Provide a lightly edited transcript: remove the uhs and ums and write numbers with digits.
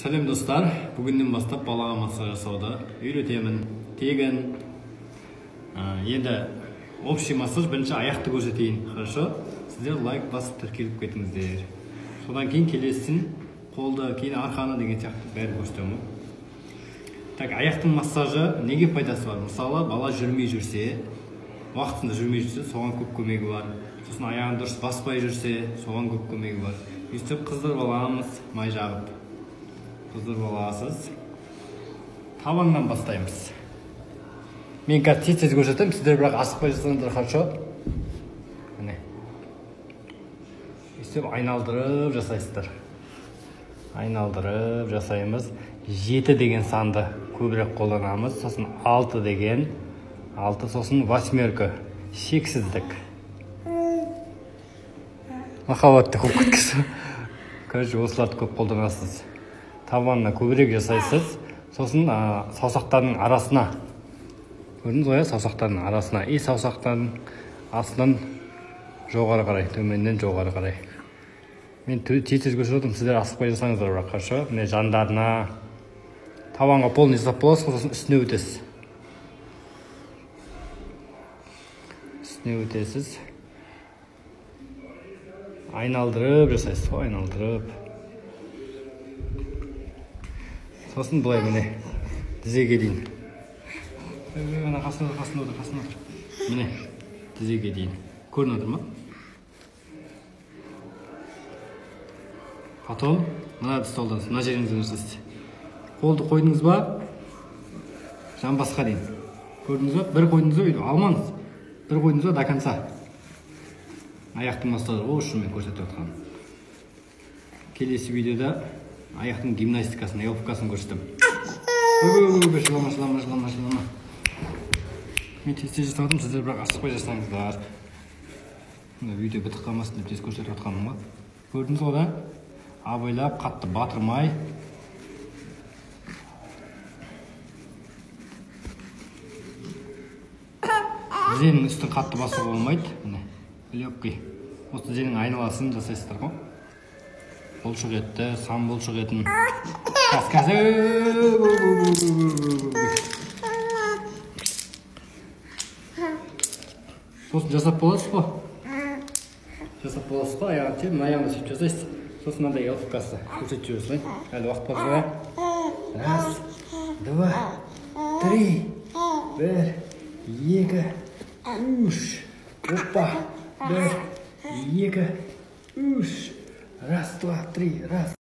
Сәлем достар, бүгіннен бастап балаға массаж жасауды үйретемін. Тегін. Енді общий массаж бірінші аяқты көрсетейін. Хорошо? Сіздер лайк басып тіркеліп кетіңіздер. Содан кейін келесін қолды, кейін арқаны деген сияқты бәрі көрсетемін. Так, аяқтың массажы неге пайдасы бар? Мысалы, бала жүрмей жүрсе, уақытында жүрмей жүрсе, соған көп көмегі бар. Сосын аяғын дұрыс баспай жүрсе, соған көп көмегі бар. Өйстіп қыздырып аламыз, май жағып. Қыздырып аласыз. Табаннан бастаймыз. Мен қазір тез көрсетемін, сіздер бірақ асықпай жасаңыздар, хорошо? Міне. Өйстіп айналдырып жасайсыздар. Айналдырып жасаймыз. 7 деген санды көбірек қолданамыз. Сосын 6 деген, 6 сосын 8, шексіздік. Махаббатты көп күткісі. Көрші, осыларды көп қолданасыз. Табанына көбірек жасайсыз. Сосын саусақтардың арасына. Көрдіңіз ғой, саусақтардың арасына. И саусақтардың астынан жоғары қарай, төменнен жоғары қарай. Мен тез көрсетіп, сіздер асықпай жасаңыздар бірақ, хорошо? Міне жандарына. Табанға полный жасап боласыз, сосын үстіне өтесіз. Үстіне өтесіз. Айналдырып жасайсыз, айналдырып. Сосын бұлай міне, тізеге дейін. Ана қасына отыр. Міне, тізеге дейін. Көрін отыр ма? Потом, мына столдан, мына жеріңізді жасайсыз. Қолды қойдыңыз ба? Жамбасқа дейін. Көрдіңіз ба? Бір қойдыңыз ба? Алмаңыз. Бір қойдыңыз ба? До конца. Аяқтың массажы, о, үшін мен көрсетіп отқан. Келесі видеода аяқтың гимнастикасын, элфкасын көрсетім. Жылама. Мен тез жасадым, сіздер бірақ асықпай жасаңыздар. Видео бітіп қалмасын деп тез көрсетіп отқаным ба? Көрдіңіз ғой да? Абайлап, қатты батырмай. Тізенің үстін қатты басуға болмайды. Легкий. Осы тізенің айналасын жасайсыздар ғой. Бұлшық етті, сан бұлшық етін. Сосын жасап боласыз ғой. Аяғын тем, аяғын сөйтіп жасайсыз. Сосын мынандай элфкасы көрсетіп жүрсің. Әлі уақыт бар ғой. 1, 2, 3, 1, 2, 3. Опа. 1, 2, 3. 1, 2, 3.